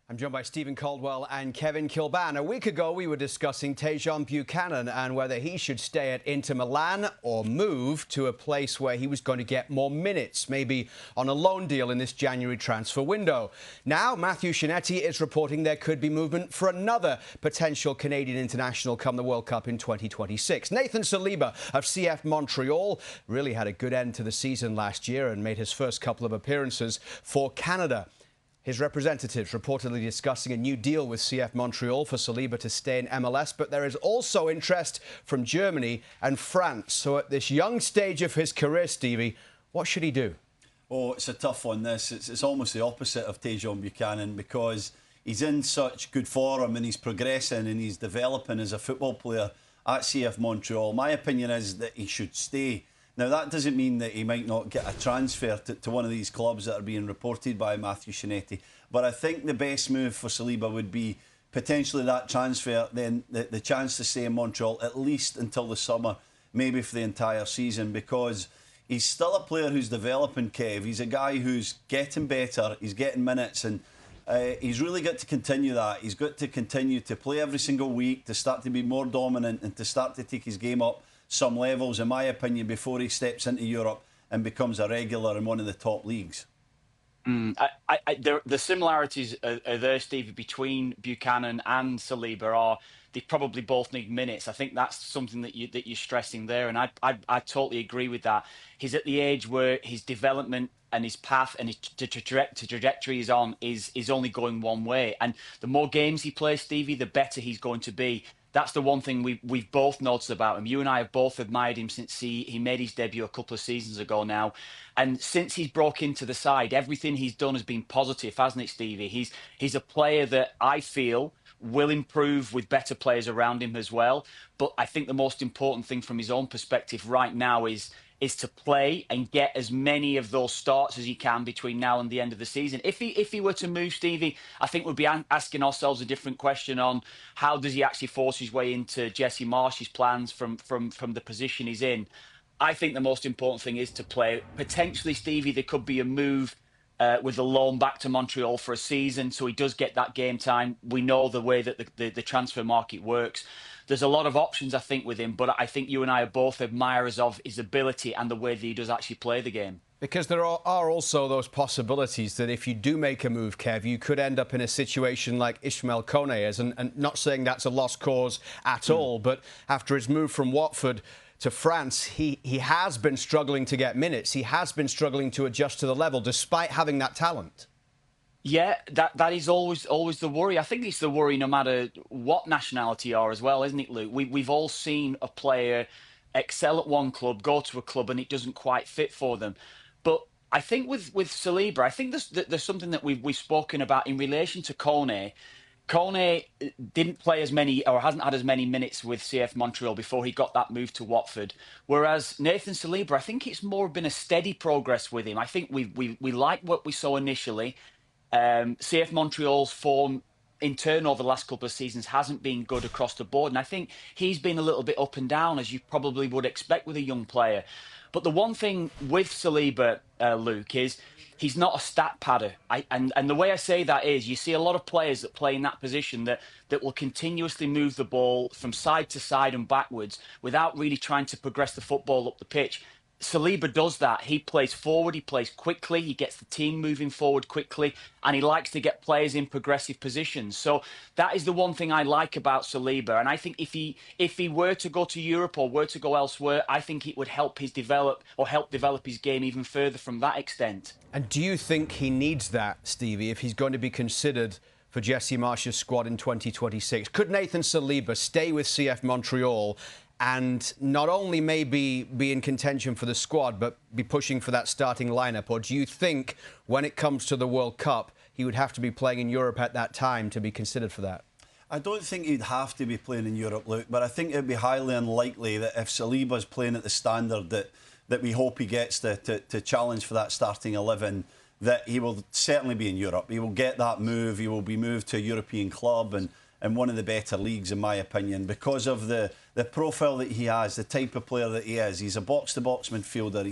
I'm joined by Steven Caldwell and Kevin Kilbane. A week ago, we were discussing Tajon Buchanan and whether he should stay at Inter Milan or move to a place where he was going to get more minutes, maybe on a loan deal in this January transfer window. Now, Matthew Shinetti is reporting there could be movement for another potential Canadian international come the World Cup in 2026. Nathan Saliba of CF Montreal really had a good end to the season last year and made his first couple of appearances for Canada. His representatives reportedly discussing a new deal with CF Montreal for Saliba to stay in MLS, but there is also interest from Germany and France. So at this young stage of his career, Stevie, what should he do? Oh, it's a tough one, this. It's almost the opposite of Tajon Buchanan because he's in such good form and he's progressing and he's developing as a football player at CF Montreal. My opinion is that he should stay. Now, that doesn't mean that he might not get a transfer to one of these clubs that are being reported by Matthew Shinetti. But I think the best move for Saliba would be potentially that transfer, then the chance to stay in Montreal at least until the summer, maybe for the entire season, because he's still a player who's developing, Kev. He's a guy who's getting better, he's getting minutes, and he's really got to continue that. He's got to continue to play every single week, to start to be more dominant and to start to take his game up some levels, in my opinion, before he steps into Europe and becomes a regular in one of the top leagues. The similarities are there, Stevie, between Buchanan and Saliba are they probably both need minutes. I think that's something that you're stressing there, and I totally agree with that. He's at the age where his development and his path and his trajectory is on is only going one way, and the more games he plays, Stevie, the better he's going to be. That's the one thing we've both noticed about him. You and I have both admired him since he made his debut a couple of seasons ago now. And since he's broke into the side, everything he's done has been positive, hasn't it, Stevie? He's a player that I feel will improve with better players around him as well. But I think the most important thing from his own perspective right now is to play and get as many of those starts as he can between now and the end of the season. If he were to move, Stevie, I think we'd be asking ourselves a different question on how does he actually force his way into Jesse Marsch's plans from the position he's in. I think the most important thing is to play. Potentially, Stevie, there could be a move with a loan back to Montreal for a season, so he does get that game time. We know the way that the transfer market works. There's a lot of options, I think, with him, but I think you and I are both admirers of his ability and the way that he does actually play the game. Because there are also those possibilities that if you do make a move, Kev, you could end up in a situation like Ishmael Kone is, and not saying that's a lost cause at all, but after his move from Watford to France, he has been struggling to get minutes. He has been struggling to adjust to the level, despite having that talent. Yeah, that is always the worry. I think it's the worry no matter what nationality you are as well, isn't it, Luke? We've all seen a player excel at one club, go to a club, and it doesn't quite fit for them. But I think with Saliba, I think there's something that we've spoken about in relation to Kone. Kone didn't play as many, or hasn't had as many minutes with CF Montreal before he got that move to Watford. Whereas Nathan Saliba, I think it's more been a steady progress with him. I think we like what we saw initially. CF Montreal's form in turn over the last couple of seasons hasn't been good across the board, and I think he's been a little bit up and down, as you probably would expect with a young player. But the one thing with Saliba, Luke, is he's not a stat padder. And the way I say that is you see a lot of players that play in that position that will continuously move the ball from side to side and backwards without really trying to progress the football up the pitch. Saliba does that. He plays forward, he plays quickly, he gets the team moving forward quickly, and he likes to get players in progressive positions. So that is the one thing I like about Saliba. And I think if he were to go to Europe or were to go elsewhere, I think it would help develop his game even further from that extent. And do you think he needs that, Stevie, if he's going to be considered for Jesse Marsch's squad in 2026? Could Nathan Saliba stay with CF Montreal and not only maybe be in contention for the squad, but be pushing for that starting lineup? Or do you think when it comes to the World Cup, he would have to be playing in Europe at that time to be considered for that? I don't think he'd have to be playing in Europe, Luke, but I think it'd be highly unlikely that if Saliba's playing at the standard that we hope he gets to challenge for that starting 11, that he will certainly be in Europe. He will get that move. He will be moved to a European club and one of the better leagues, in my opinion, because of the profile that he has, the type of player that he is. He's a box-to-box midfielder.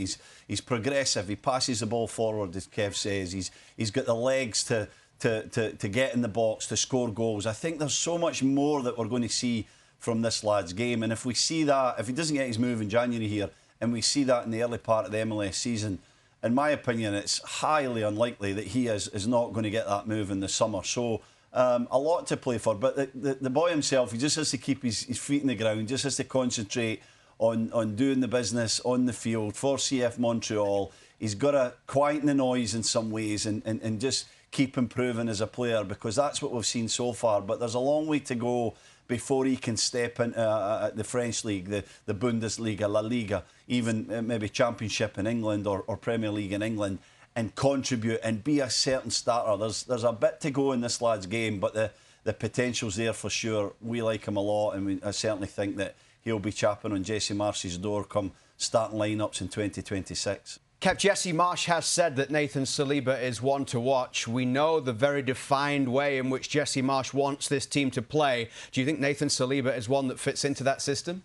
He's progressive. He passes the ball forward, as Kev says. He's got the legs to to get in the box, to score goals. I think there's so much more that we're going to see from this lad's game. And if we see that, if he doesn't get his move in January here, and we see that in the early part of the MLS season, in my opinion, it's highly unlikely that he is not going to get that move in the summer. So a lot to play for. But the boy himself, he just has to keep his feet in the ground, just has to concentrate on doing the business on the field for CF Montreal. He's got to quieten the noise in some ways and just keep improving as a player, because that's what we've seen so far. But there's a long way to go before he can step into the French League, the Bundesliga, La Liga, even maybe Championship in England or Premier League in England, and contribute and be a certain starter. There's a bit to go in this lad's game, but the potential's there for sure. We like him a lot, and I certainly think that he'll be chapping on Jesse Marsch's door come starting lineups in 2026. Kev, Jesse Marsch has said that Nathan Saliba is one to watch. We know the very defined way in which Jesse Marsch wants this team to play. Do you think Nathan Saliba is one that fits into that system?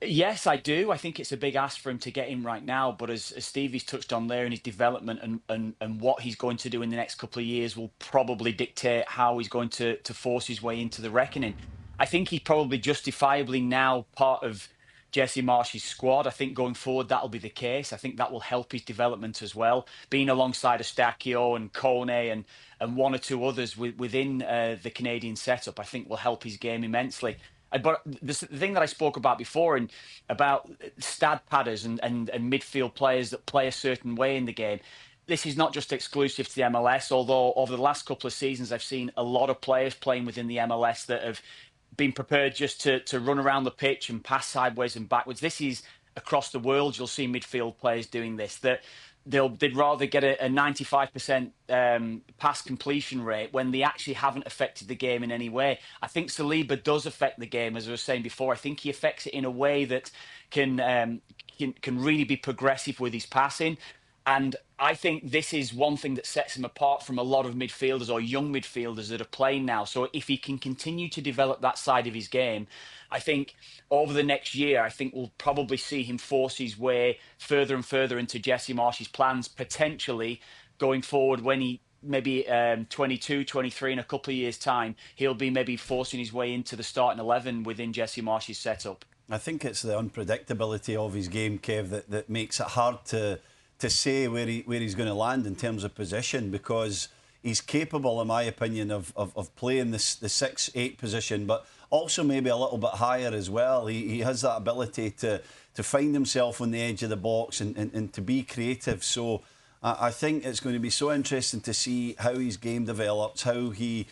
Yes, I do. I think it's a big ask for him to get in right now. But as Stevie's touched on there, in his development and what he's going to do in the next couple of years will probably dictate how he's going to force his way into the reckoning. I think he's probably justifiably now part of Jesse Marsch's squad. I think going forward that'll be the case. I think that will help his development as well. Being alongside Eustáquio and Kone and one or two others within the Canadian setup, I think will help his game immensely. But the thing that I spoke about before, and about stat padders and midfield players that play a certain way in the game, this is not just exclusive to the MLS, although over the last couple of seasons I've seen a lot of players playing within the MLS that have been prepared just to run around the pitch and pass sideways and backwards. This is across the world. You'll see midfield players doing this, that they'd rather get a 95% pass completion rate when they actually haven't affected the game in any way. I think Saliba does affect the game, as I was saying before. I think he affects it in a way that can really be progressive with his passing. And I think this is one thing that sets him apart from a lot of midfielders or young midfielders that are playing now. So if he can continue to develop that side of his game, I think over the next year, I think we'll probably see him force his way further and further into Jesse Marsch's plans, potentially going forward when he maybe 22, 23 in a couple of years' time, he'll be maybe forcing his way into the starting 11 within Jesse Marsch's setup. I think it's the unpredictability of his game, Kev, that makes it hard to say where he's going to land in terms of position, because he's capable, in my opinion, of playing the 6-8 position, but also maybe a little bit higher as well. He has that ability to find himself on the edge of the box and to be creative. So I think it's going to be so interesting to see how his game develops, how he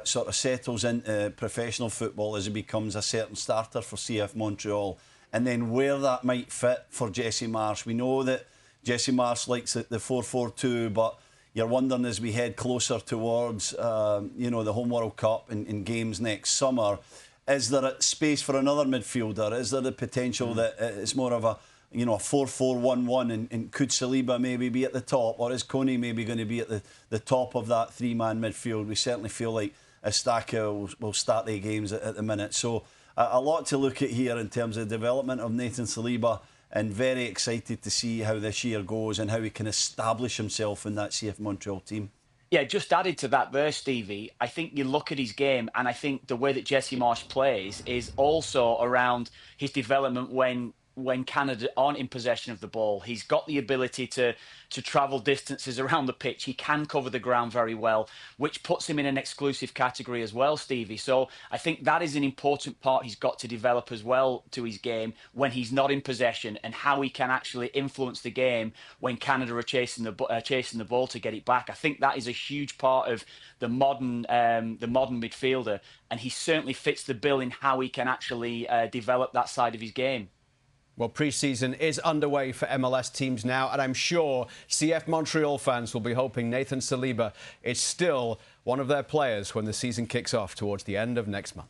sort of settles into professional football as he becomes a certain starter for CF Montreal, and then where that might fit for Jesse Marsch. We know that Jesse Marsch likes the 4-4-2, but you're wondering as we head closer towards the Home World Cup and games next summer, is there a space for another midfielder? Is there the potential that it's more of a 4-4-1-1 and could Saliba maybe be at the top, or is Kone maybe going to be at the top of that three-man midfield? We certainly feel like Eustáquio will start the games at the minute. So a lot to look at here in terms of the development of Nathan Saliba, and very excited to see how this year goes and how he can establish himself in that CF Montreal team. Yeah, just added to that there, Stevie, I think you look at his game, and I think the way that Jesse Marsch plays is also around his development when Canada aren't in possession of the ball. He's got the ability to travel distances around the pitch. He can cover the ground very well, which puts him in an exclusive category as well, Stevie. So I think that is an important part he's got to develop as well to his game when he's not in possession, and how he can actually influence the game when Canada are chasing the ball to get it back. I think that is a huge part of the modern midfielder, and he certainly fits the bill in how he can actually develop that side of his game. Well, pre-season is underway for MLS teams now, and I'm sure CF Montreal fans will be hoping Nathan Saliba is still one of their players when the season kicks off towards the end of next month.